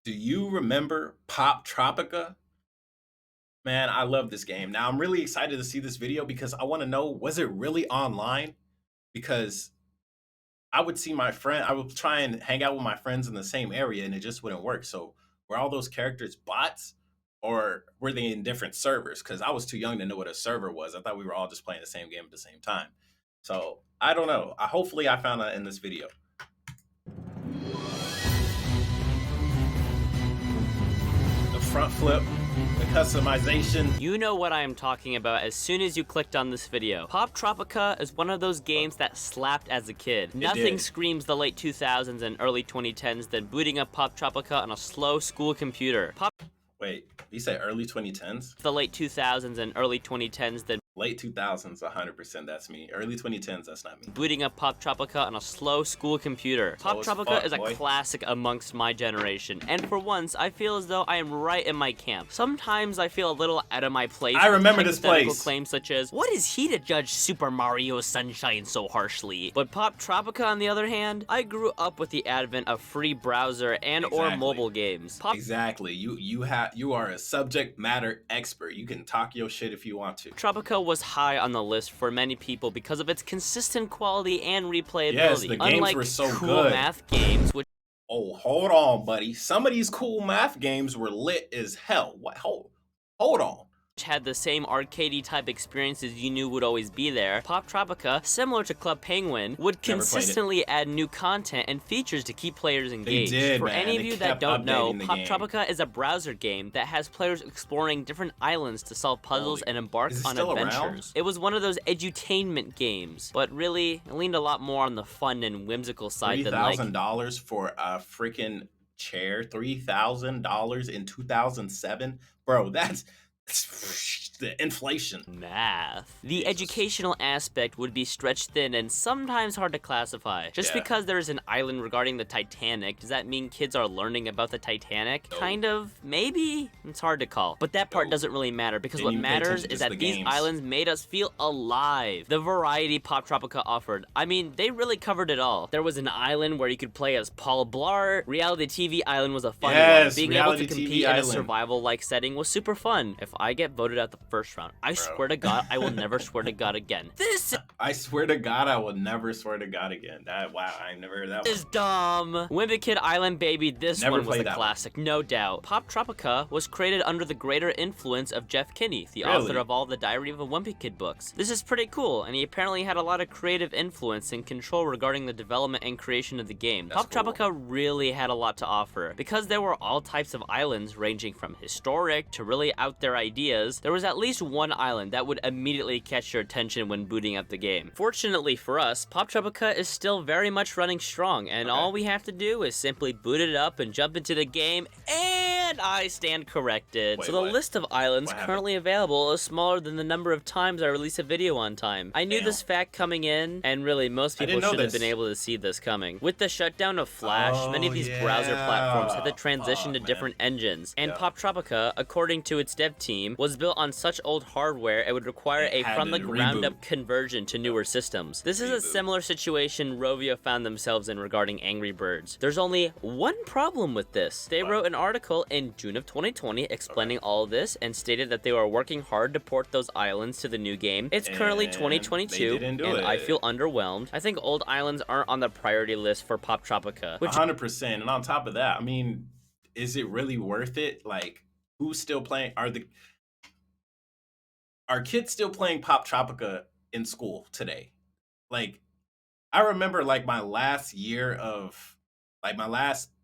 Do you remember Poptropica? Man, I love this game. Now I'm really excited to see this video because I want to know, was it really online? Because I would try and hang out with my friends in the same area and it just wouldn't work. So were all those characters bots or were they in different servers? Because I was too young to know what a server was. I thought we were all just playing the same game at the same time. So I don't know. Hopefully I found that in this video. The front flip, the customization. You know what I am talking about as soon as you clicked on this video. Poptropica is one of those games that slapped as a kid. Nothing screams the late 2000s and early 2010s than booting up Poptropica on a slow school computer. Wait, you say early 2010s? The late 2000s and early 2010s than Late 2000s, 100%, that's me. Early 2010s, that's not me. booting up Poptropica on a slow school computer. Poptropica is a classic amongst my generation, and for once, I feel as though I am right in my camp. Sometimes I feel a little out of my place. I remember this place. Claims such as, what is he to judge Super Mario Sunshine so harshly? But Poptropica, on the other hand, I grew up with the advent of free browser and or mobile games. Exactly. You are a subject matter expert. You can talk your shit if you want to. Poptropica was high on the list for many people because of its consistent quality and replayability. Yes, the games Unlike were so cool good. math games, which Oh, hold on, buddy. Some of these cool math games were lit as hell. What? Hold on. had the same arcadey type experiences you knew would always be there, Poptropica, similar to Club Penguin, would consistently add new content and features to keep players engaged. They did, For man. any of They you that kept don't know, updating the Poptropica is a browser game that has players exploring different islands to solve puzzles and embark on adventures. It was one of those edutainment games, but really, it leaned a lot more on the fun and whimsical side than like $3,000 for a freaking chair. $3,000 in 2007, bro. That's the inflation. Math. The educational aspect would be stretched thin and sometimes hard to classify. Just because there is an island regarding the Titanic, does that mean kids are learning about the Titanic? No. Kind of, maybe? It's hard to call. But that part doesn't really matter because what matters is that these islands made us feel alive. The variety Poptropica offered, I mean, they really covered it all. There was an island where you could play as Paul Blart. Reality TV Island was a fun one. Being able to compete in a survival-like setting was super fun. If I get voted out the first round, I swear to God, I will never swear to God again. I swear to God, I will never swear to God again. Wow, I never heard that one. Is dumb. Wimpy Kid Island, baby, this one was a classic, no doubt. Poptropica was created under the greater influence of Jeff Kinney, the author of all the Diary of a Wimpy Kid books. This is pretty cool, and he apparently had a lot of creative influence and control regarding the development and creation of the game. Poptropica really had a lot to offer. Because there were all types of islands ranging from historic to really out there ideas, there was at least one island that would immediately catch your attention when booting up the game. Fortunately for us, Poptropica is still very much running strong, and all we have to do is simply boot it up and jump into the game, and I stand corrected. So the list of islands currently available is smaller than the number of times I release a video on time. I knew this fact coming in, and really most people should have been able to see this coming. With the shutdown of Flash, many of these browser platforms had to transition to different engines, and Poptropica, according to its dev team, was built on such old hardware it would require a from-the-ground-up conversion to newer systems. This is a similar situation Rovio found themselves in regarding Angry Birds. There's only one problem with this. They wrote an article in June of 2020 explaining all this and stated that they were working hard to port those islands to the new game. It's currently 2022, and I feel underwhelmed. I think old islands aren't on the priority list for Poptropica. 100%, and on top of that, I mean, is it really worth it? Like, who's still playing? Are kids still playing Poptropica in school today? Like, I remember like my last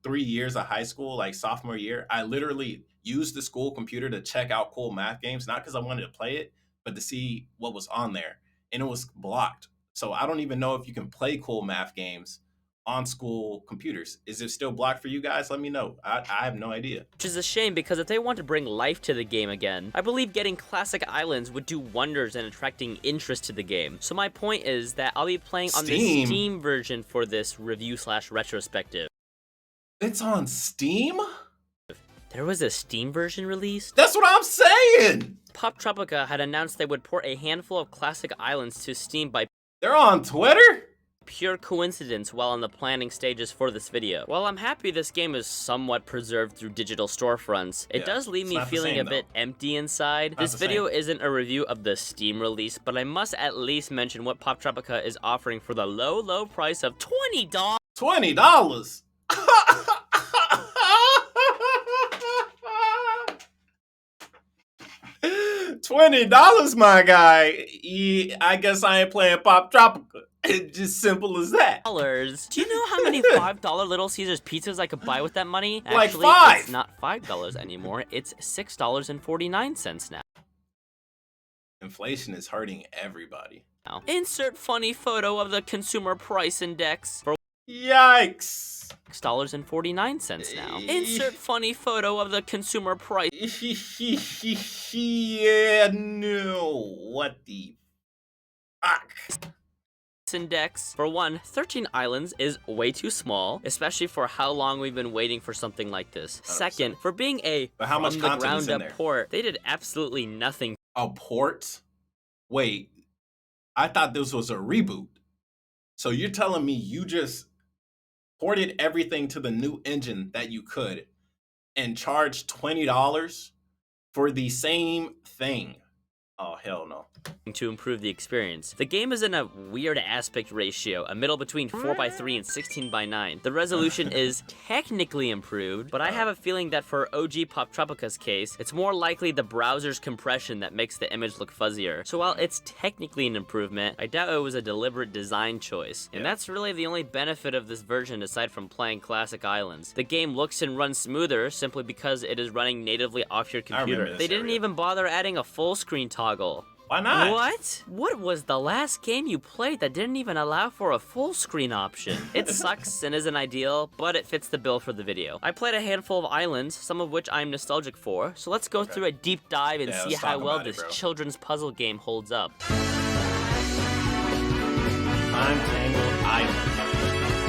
3 years of high school, like sophomore year, I literally used the school computer to check out cool math games, not because I wanted to play it, but to see what was on there. And it was blocked. So I don't even know if you can play cool math games on school computers. Is it still blocked for you guys? Let me know. I have no idea. Which is a shame, because if they want to bring life to the game again, I believe getting classic islands would do wonders in attracting interest to the game. So my point is that I'll be playing on the Steam version for this review/retrospective. It's on Steam? There was a Steam version released? That's what I'm saying! Poptropica had announced they would port a handful of classic islands to Steam by They're on Twitter? pure coincidence while in the planning stages for this video. While I'm happy this game is somewhat preserved through digital storefronts, it does leave me feeling a bit empty inside. This video isn't a review of the Steam release, but I must at least mention what Poptropica is offering for the low price of $20. $20? $20, my guy. I guess I ain't playing Poptropica. It's just simple as that. Do you know how many $5 Little Caesars pizzas I could buy with that money? Actually, like 5. It's not $5 anymore. It's $6.49 now. Inflation is hurting everybody. Insert funny photo of the consumer price index for yikes. $6.49 now. Insert funny photo of the consumer price. Yeah, no. What the fuck? Index. For one, 13 islands is way too small, especially for how long we've been waiting for something like this. 100%. Second, for being a from the ground up port, they did absolutely nothing. A port? Wait, I thought this was a reboot. So you're telling me you just ported everything to the new engine that you could and charged $20 for the same thing? Oh, hell no. To improve the experience. The game is in a weird aspect ratio, a middle between 4:3 and 16:9. The resolution is technically improved, but I have a feeling that for OG Poptropica's case, it's more likely the browser's compression that makes the image look fuzzier. So while it's technically an improvement, I doubt it was a deliberate design choice. And that's really the only benefit of this version aside from playing classic islands. The game looks and runs smoother simply because it is running natively off your computer. They didn't even bother adding a full screen toggle. Why not? What? What was the last game you played that didn't even allow for a full screen option? It sucks and isn't ideal, but it fits the bill for the video. I played a handful of islands, some of which I'm nostalgic for, so let's go through a deep dive and see how well this children's puzzle game holds up. Time-Tangled Island.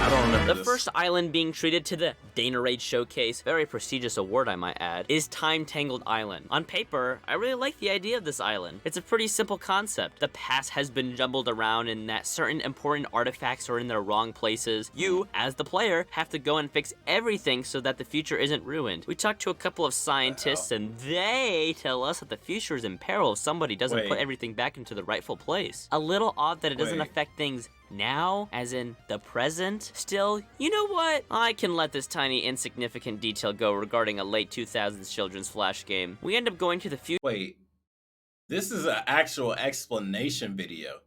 I don't remember The first island being treated to the Danerade Showcase, very prestigious award I might add, is Time-Tangled Island. On paper, I really like the idea of this island. It's a pretty simple concept. The past has been jumbled around in that certain important artifacts are in their wrong places. You, as the player, have to go and fix everything so that the future isn't ruined. We talked to a couple of scientists and they tell us that the future is in peril if somebody doesn't put everything back into the rightful place. A little odd that it doesn't affect things now, as in the present. Still, you know what? I can let this tiny insignificant detail go regarding a late 2000s children's flash game. We end up going to the future. Wait, this is an actual explanation video.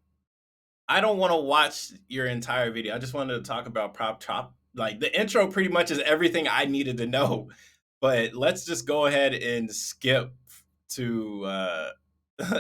I don't want to watch your entire video. I just wanted to talk about Poptropica. Like, the intro pretty much is everything I needed to know. But let's just go ahead and skip to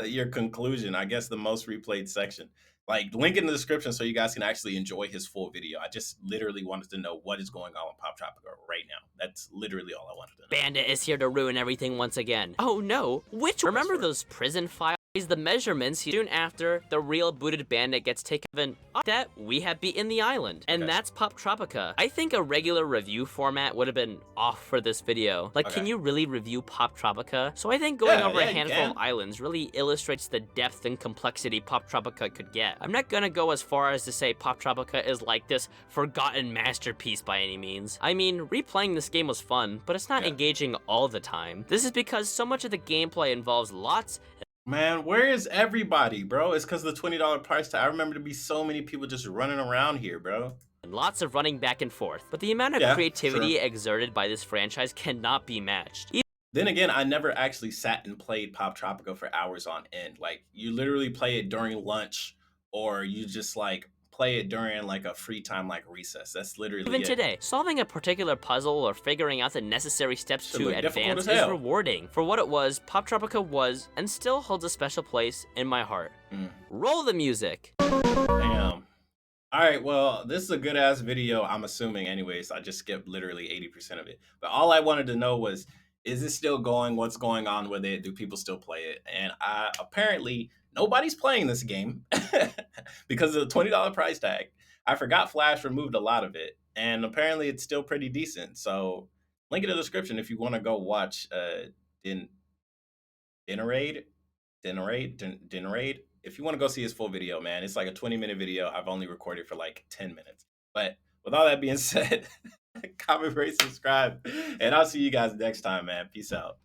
your conclusion. I guess the most replayed section. Like, link in the description so you guys can actually enjoy his full video. I just literally wanted to know what is going on with Poptropica right now. That's literally all I wanted to know. Bandit is here to ruin everything once again. Oh no, remember those prison files? The measurements soon after the real booted bandit gets taken that we have beaten the island. And that's Poptropica. I think a regular review format would have been off for this video. Like, can you really review Poptropica? So I think going over a handful of islands really illustrates the depth and complexity Poptropica could get. I'm not gonna go as far as to say Poptropica is like this forgotten masterpiece by any means. I mean, replaying this game was fun, but it's not engaging all the time. This is because so much of the gameplay involves lots. Man, where is everybody, bro? It's because of the $20 price tag. I remember to be so many people just running around here, bro. And lots of running back and forth. But the amount of creativity exerted by this franchise cannot be matched. Then again, I never actually sat and played Poptropica for hours on end. Like, you literally play it during lunch, or you just like play it during like a free time like recess. That's literally Even today, solving a particular puzzle or figuring out the necessary steps to advance is rewarding. For what it was, Poptropica was and still holds a special place in my heart. Roll the music. Damn. All right, well, this is a good ass video, I'm assuming anyways. I just skipped literally 80% of it. But all I wanted to know was, is it still going? What's going on with it? Do people still play it? And apparently nobody's playing this game because of the $20 price tag. I forgot Flash removed a lot of it, and apparently it's still pretty decent. So link in the description if you want to go watch Danerade. if you want to go see his full video, man, it's like a 20-minute video. I've only recorded for like 10 minutes. But with all that being said, comment, rate, subscribe, and I'll see you guys next time, man. Peace out.